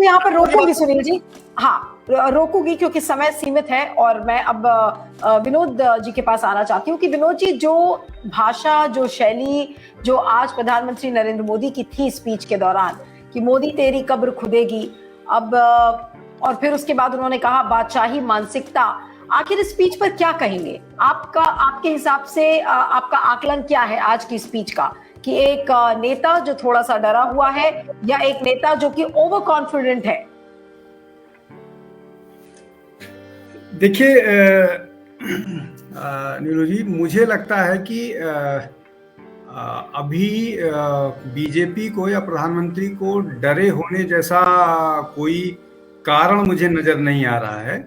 यहाँ पर रोकूंगी सुनील जी, हाँ रोकूंगी क्योंकि समय सीमित है। और मैं अब विनोद जी के पास आना चाहती हूँ कि विनोद जी, जो भाषा, जो शैली जो आज प्रधानमंत्री नरेंद्र मोदी की थी स्पीच के दौरान कि मोदी तेरी कब्र खुदेगी, अब और फिर उसके बाद उन्होंने कहा बादशाही मानसिकता, आखिर इस स्पीच पर क्या कहेंगे? आपके हिसाब से आपका आकलन क्या है आज की स्पीच का, कि एक नेता जो थोड़ा सा डरा हुआ है या एक नेता जो कि ओवर कॉन्फिडेंट है? देखिए नीरू जी, मुझे लगता है कि अभी बीजेपी को या प्रधानमंत्री को डरे होने जैसा कोई कारण मुझे नजर नहीं आ रहा है।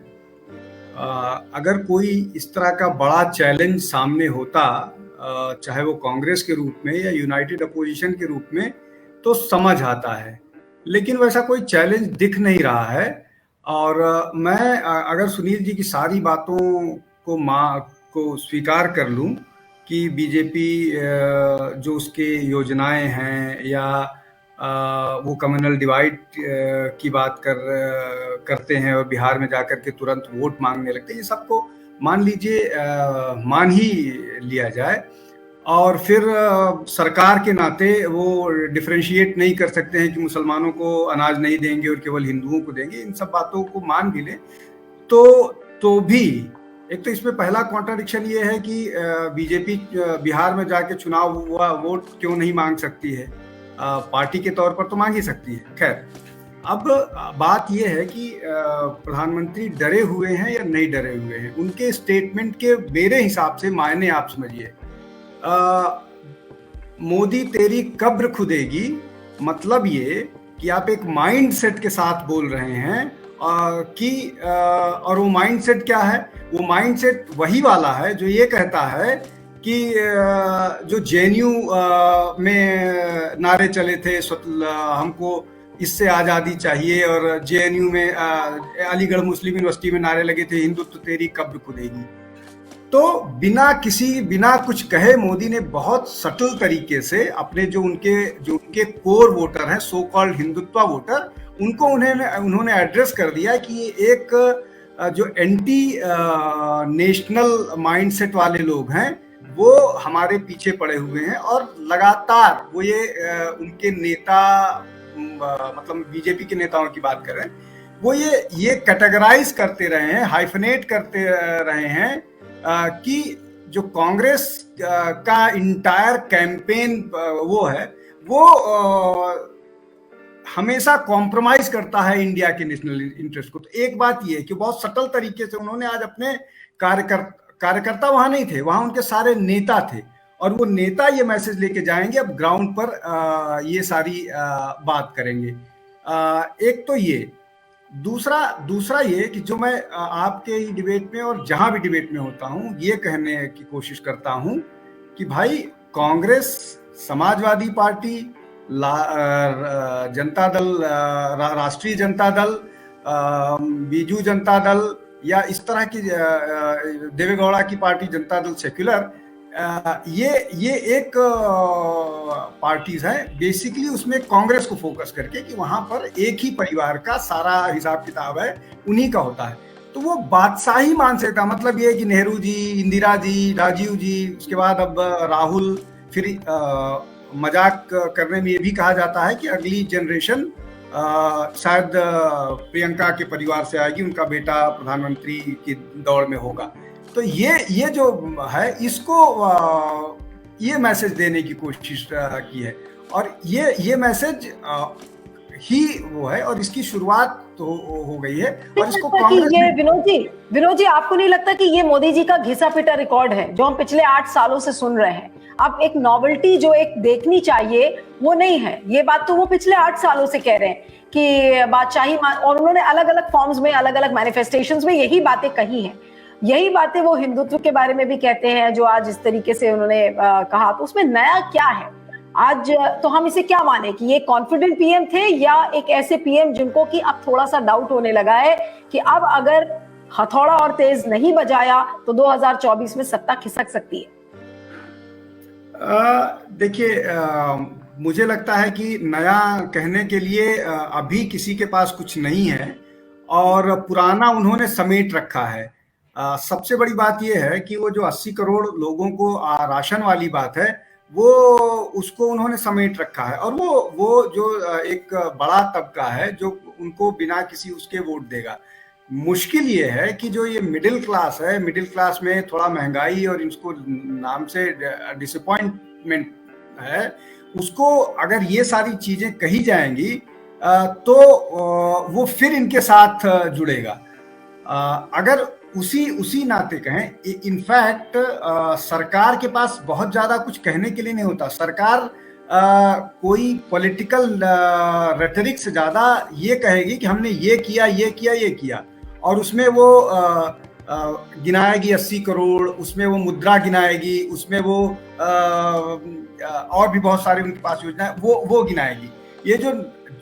अगर कोई इस तरह का बड़ा चैलेंज सामने होता, चाहे वो कांग्रेस के रूप में या यूनाइटेड अपोजिशन के रूप में, तो समझ आता है, लेकिन वैसा कोई चैलेंज दिख नहीं रहा है। और मैं अगर सुनील जी की सारी बातों को स्वीकार कर लूं कि बीजेपी जो उसके योजनाएं हैं या वो कम्युनल डिवाइड की बात करते हैं और बिहार में जाकर के तुरंत वोट मांगने लगते हैं, ये सबको मान लीजिए, मान ही लिया जाए, और फिर सरकार के नाते वो डिफरेंशिएट नहीं कर सकते हैं कि मुसलमानों को अनाज नहीं देंगे और केवल हिंदुओं को देंगे, इन सब बातों को मान भी लें तो भी एक तो इसमें पहला कॉन्ट्राडिक्शन ये है कि बीजेपी बिहार में जाके चुनाव हुआ वोट क्यों नहीं मांग सकती है? पार्टी के तौर पर तो मांग ही सकती है। खैर, अब बात यह है कि प्रधानमंत्री डरे हुए हैं या नहीं डरे हुए हैं, उनके स्टेटमेंट के मेरे हिसाब से मायने आप समझिए। मोदी तेरी कब्र खुदेगी, मतलब ये कि आप एक माइंड सेट के साथ बोल रहे हैं कि और वो माइंड सेट क्या है? वो माइंड सेट वही वाला है जो ये कहता है कि जो जेएनयू में नारे चले थे, हमको इससे आज़ादी चाहिए, और जेएनयू में अलीगढ़ मुस्लिम यूनिवर्सिटी में नारे लगे थे हिंदुत्व तेरी कब्र खुदेगी। तो बिना कुछ कहे मोदी ने बहुत सटल तरीके से अपने जो उनके कोर वोटर हैं, सो कॉल्ड हिंदुत्व वोटर, उनको उन्होंने एड्रेस कर दिया कि ये एक जो एंटी नेशनल माइंडसेट वाले लोग हैं वो हमारे पीछे पड़े हुए हैं, और लगातार वो ये उनके नेता, मतलब बीजेपी के नेताओं की बात कर रहे हैं, वो ये कैटेगराइज करते रहे हैं, हाइफनेट करते रहे हैं कि जो कांग्रेस का इंटायर कैंपेन वो है, वो हमेशा कॉम्प्रोमाइज करता है इंडिया के नेशनल इंटरेस्ट को। तो एक बात ये है कि बहुत सटल तरीके से उन्होंने आज अपने कार्यकर्ता वहां नहीं थे, वहां उनके सारे नेता थे, और वो नेता ये मैसेज लेके जाएंगे, अब ग्राउंड पर ये सारी बात करेंगे। एक तो ये, दूसरा ये कि जो मैं आपके डिबेट में और जहां भी डिबेट में होता हूं, ये कहने की कोशिश करता हूं कि भाई, कांग्रेस, समाजवादी पार्टी, जनता दल, राष्ट्रीय जनता दल, बीजू जनता दल, या इस तरह की देवेगौड़ा की पार्टी जनता दल सेक्युलर, ये एक पार्टीज हैं बेसिकली, उसमें कांग्रेस को फोकस करके कि वहां पर एक ही परिवार का सारा हिसाब किताब है, उन्हीं का होता है। तो वो बादशाही मानसिकता, मतलब ये कि नेहरू जी, इंदिरा जी, राजीव जी, उसके बाद अब राहुल, फिर मजाक करने में ये भी कहा जाता है कि अगली जनरेशन शायद प्रियंका के परिवार से आएगी, उनका बेटा प्रधानमंत्री की दौड़ में होगा। तो ये जो है, इसको ये मैसेज देने की कोशिश की है, और ये मैसेज ही वो है, और इसकी शुरुआत तो हो गई है। और इसको कांग्रेस, ये विनोद जी, आपको नहीं लगता कि ये मोदी जी का घिसा पिटा रिकॉर्ड है जो हम पिछले 8 सालों से सुन रहे हैं? अब एक नॉवेल्टी जो एक देखनी चाहिए वो नहीं है, ये बात तो वो पिछले 8 सालों से कह रहे हैं कि बादशाही, और उन्होंने अलग अलग फॉर्म्स में, अलग अलग मैनिफेस्टेशंस में यही बातें कही हैं। यही बातें वो हिंदुत्व के बारे में भी कहते हैं जो आज इस तरीके से उन्होंने कहा। तो उसमें नया क्या है आज? तो हम इसे क्या माने कि ये कॉन्फिडेंट पीएम थे, या एक ऐसे पीएम जिनको कि अब थोड़ा सा डाउट होने लगा है कि अब अगर हथौड़ा और तेज नहीं बजाया तो 2024 में सत्ता खिसक सकती है? देखिए, मुझे लगता है कि नया कहने के लिए अभी किसी के पास कुछ नहीं है और पुराना उन्होंने समेट रखा है। सबसे बड़ी बात ये है कि वो जो 80 करोड़ लोगों को राशन वाली बात है, वो उसको उन्होंने समेट रखा है और वो जो एक बड़ा तबका है जो उनको बिना किसी उसके वोट देगा। मुश्किल ये है कि जो ये मिडिल क्लास है, मिडिल क्लास में थोड़ा महंगाई और इसको नाम से डिसअपॉइंटमेंट है, उसको अगर ये सारी चीजें कही जाएंगी तो वो फिर इनके साथ जुड़ेगा। अगर उसी उसी नाते कहें, इनफैक्ट सरकार के पास बहुत ज्यादा कुछ कहने के लिए नहीं होता। सरकार कोई पॉलिटिकल रेटरिक से ज्यादा ये कहेगी कि हमने ये किया, ये किया, ये किया, और उसमें वो गिनाएगी 80 करोड़, उसमें वो मुद्रा गिनाएगी, उसमें वो और भी बहुत सारी उनके पास योजना वो गिनाएगी। ये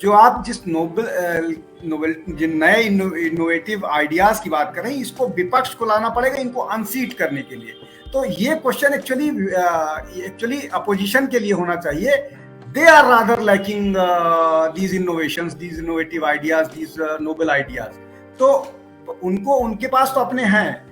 जो आप जिस नए इनोवेटिव आइडियाज की बात कर रहे हैं, इसको विपक्ष को लाना पड़ेगा इनको अनसीट करने के लिए। तो ये क्वेश्चन एक्चुअली अपोजिशन के लिए होना चाहिए। They are rather lacking these innovations, these innovative ideas, these noble ideas. तो उनको, उनके पास तो अपने हैं,